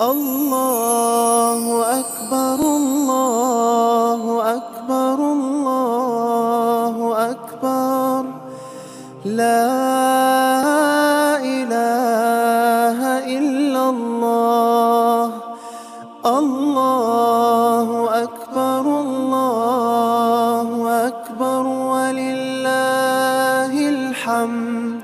الله أكبر الله أكبر الله أكبر، لا إله إلا الله. الله أكبر الله أكبر ولله الحمد.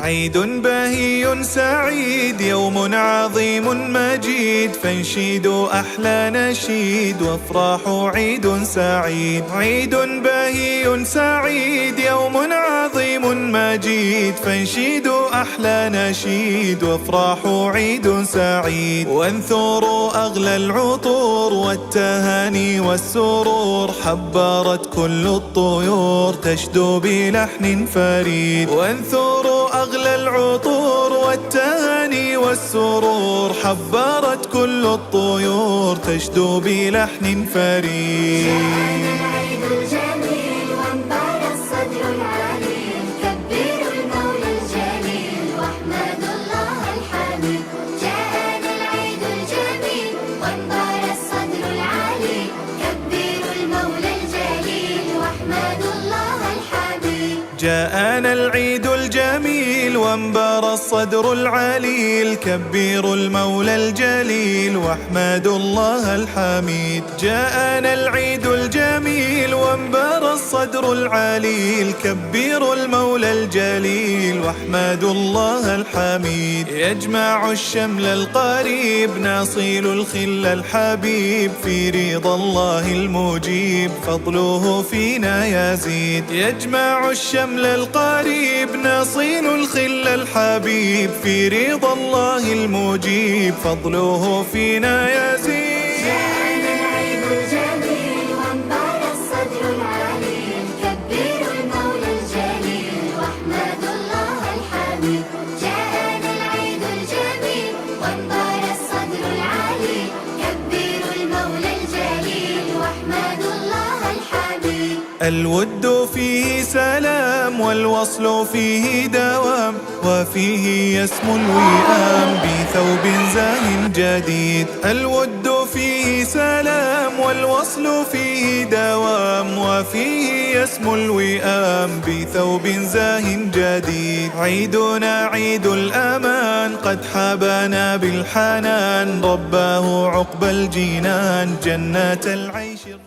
عيد بهي سعيد، يوم عظيم مجيد، فانشدوا أحلى نشيد وافرحوا عيد سعيد. عيد بهي سعيد، يوم عظيم مجيد، فانشدوا أحلى نشيد وافرحوا عيد سعيد. وانثروا أغلى العطور والتهاني والسرور، حبرت كل الطيور تشدو بلحن فريد. وانثروا أغلى العطور والتهاني والسرور، حبرت كل الطيور تشدو بلحن فريد. جاءنا العيد الجميل وانبار الصدر العليل، كبروا المولى الجليل واحمدوا الله الحميد. جاءنا العيد الجميل وانبار الصدر العليل، كبروا المولى الجليل واحمدوا الله الحميد. جاءنا العيد الجميل وانبر الصدر العليل، كبروا المولى الجليل واحمدوا الله الحميد. جاءنا العيد الجميل وانبر الصدر العليل، كبروا المولى الجليل واحمدوا الله الحميد. يجمع الشمل القريب، نصيل الخل الحبيب، في رضا الله المجيب فضله فينا يزيد. يجمع الشمل القريب، نصيل الخل الحبيب، في رضا الله المجيب فضله فينا يزيد. جاءنا العيد الجميل وانبار الصدر العليل، كبروا المولى الجليل واحمدوا الله الحميد. جاءنا العيد الجميل وانبار الصدر العليل، كبروا المولى الجليل واحمدوا الله الحميد. الود فيه سلام والوصل فيه دوام، وفيه يسمو الوئام بثوب زاه جديد. الود فيه سلام والوصل فيه دوام، وفيه يسمو الوئام بثوب زاه جديد. عيدنا عيد الأمان، قد حبانا بالحنان، رباه عقبى الجنان جنات العيش الرغيد.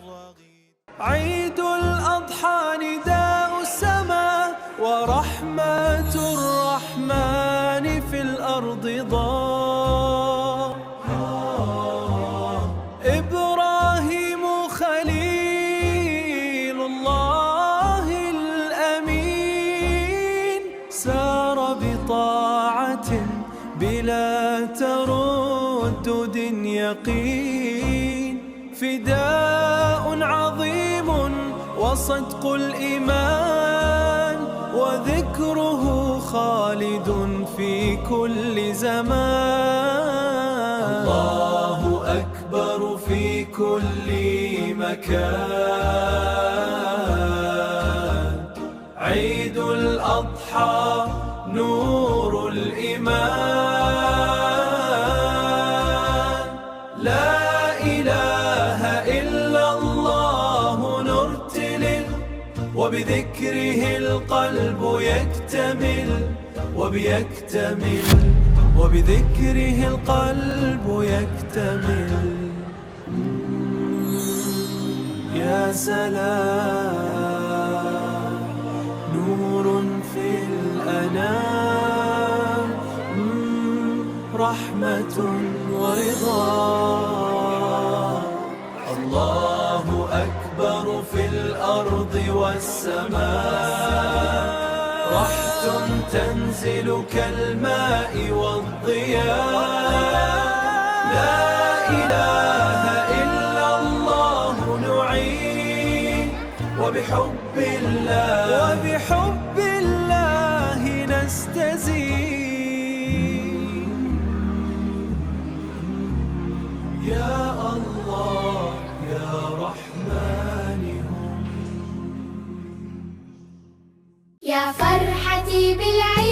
عيد الأضحى نداء السماء، ورحمة الرحمن في الأرض ضاء. إبراهيم خليل الله الأمين، سار بطاعة بلا تردد يقين، فداء عظيم وصدق الإيمان، وذكره خالد في كل زمان. الله أكبر في كل مكان، عيد الأضحى نور الإيمان. لا إله إلا الله نرتلل، وبذكره القلب يكتمل، وبذكره القلب يكتمل. يا سلام نور في الأنام، رحمة ورضا. الله أكبر في الأرض والسماء، رحت تنزل كالماء والضياء. لا إله إلا الله نعين، وبحب الله نستزيد. يا الله يا رحمن يا فرحتي بالعيد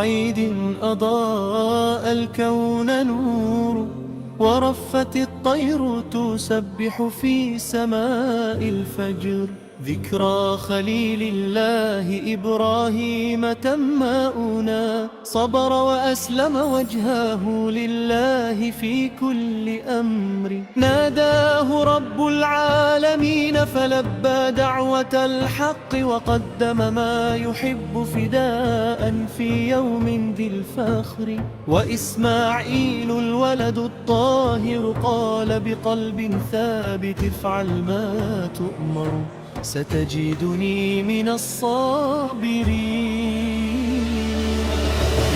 عيد أضاء الكون نور، ورفت الطير تسبح في سماء الفجر. ذكرى خليل الله إبراهيم تماؤنا، صبر وأسلم وجهه لله في كل أمر. ناداه رب العالمين فلبى دعوة الحق، وقدم ما يحب فداء في يوم ذي الفخر. وإسماعيل الولد الطاهر قال بقلب ثابت افعل ما تؤمر، ستجدني من الصابرين.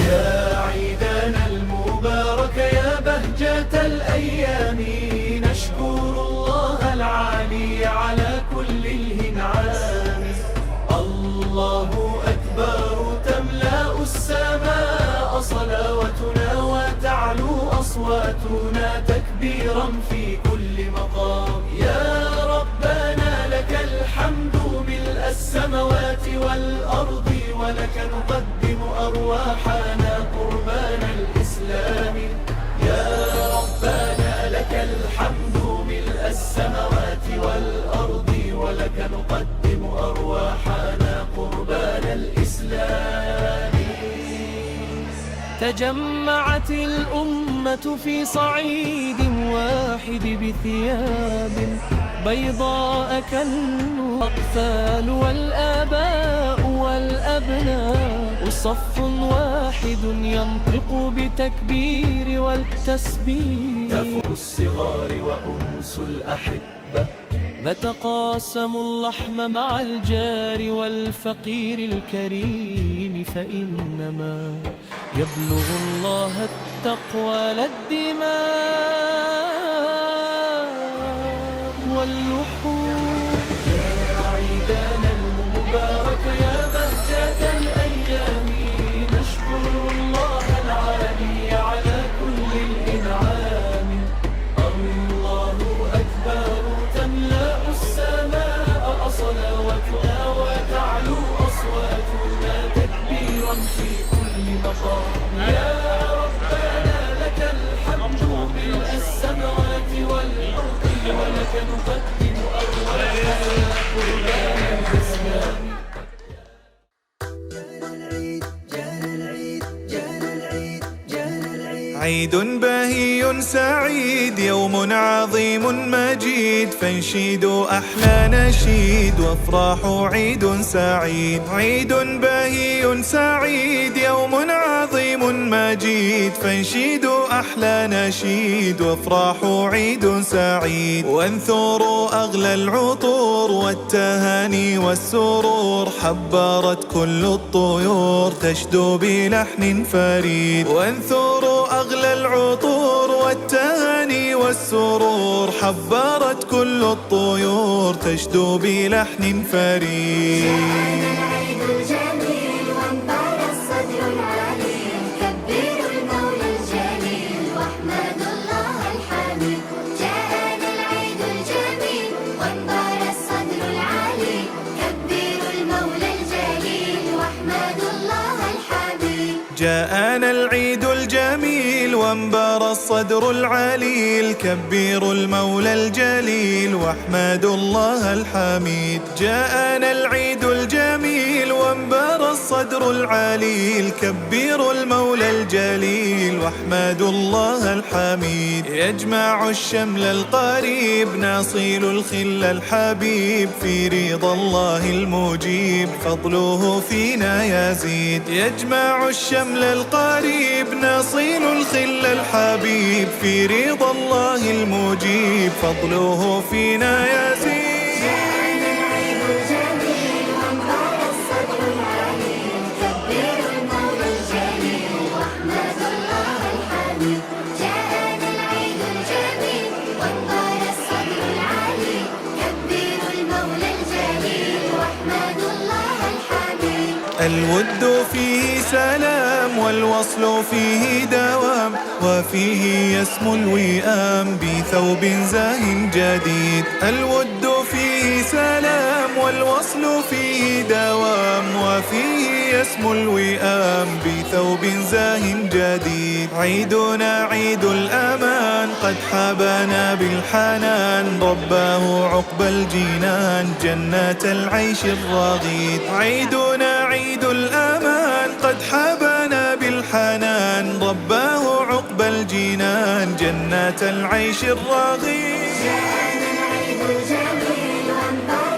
يا عيدنا المبارك يا بهجة الأيام، نشكر الله العالي على كل الإنعام. الله أكبر تملأ السماء صلواتنا، وتعلو أصواتنا تكبيرا في كل مقام. يا ربنا لك الحمد ملء السماوات والأرض، ولك نقدم أرواحنا قربان الإسلام. يا ربنا لك الحمد ملء السماوات والأرض، ولك نقدم أرواحنا قربان الإسلام. تجمعت الأمة في صعيد واحد بثياب بيضاء كالأطفال والآباء والأبناء، صف واحد ينطق بالتكبير والتسبيح. تفر الصغار وأنس الأحبة، نتقاسم اللحم مع الجار والفقير الكريم، فإنما يبلغ الله التقوى لا الدماء واللحوم. يا عيدنا المبارك يا بهجة الأيام، نشكر الله العالي على كل الإنعام. الله أكبر تملأ السماء صلواتنا، وتعلو أصواتنا تكبيرا في كل مقام. يا ربنا لك الحمد ملء السماوات والأرض، ولك نقدم أرواحنا قربان الإسلام. عيد بهي سعيد، يوم عظيم مجيد، فانشدوا أحلى نشيد وافرحوا عيد سعيد. عيد بهي سعيد، يوم عظيم مجيد، فانشدوا أحلى نشيد وافرحوا عيد سعيد. وانثروا أغلى العطور والتهاني والسرور، حبرت كل الطيور تشدو بلحن فريد. وانثروا أغلى العطور والتهاني والسرور، حبرت كل الطيور تشدو بلحن فريد. العيد الجميل وانبار الصدر العليم، كبروا المولى الجليل واحمدوا الله الحميد. جاءنا العيد الجميل وانبار الصدر العليم، كبروا المولى الجليل واحمدوا الله الحميد. جاءنا العيد الجميل وانبار الصدر العليل، كبروا المولى الجليل واحمدوا الله الحميد. جاءنا العيد الجميل وانبار الصدر العليل، كبروا المولى الجليل واحمدوا الله الحميد. يجمع الشمل القريب، نصيل الخل الحبيب، في رضا الله المجيب فضله فينا يزيد. يجمع الشمل القريب، نصيل الخل الحبيب، في رضا الله المجيب فضله فينا يزيد. جاءنا العيد الجميل وانبار الصدر العليم، كبروا المولى الجليل واحمدوا الله الحميد. جاءنا العيد الجميل وانبار الصدر العليم، كبروا المولى الجليل واحمدوا الله الحميد. الود فيه سلام والوصل فيه دوام، وفيه يسمو الوئام بثوب زاه جديد. الود فيه فيه سلام والوصل فيه دوام وفيه يسمو الوئام بثوب زاه جديد. عيدنا عيد الأمان قد حبانا بالحنان رباه عقبى الجنان جنات العيش الرغيد. عيدنا عيد الأمان قد حبانا بالحنان رباه عقبى الجنان جنات العيش الرغيد. جاءنا العيد الجميل وانبارك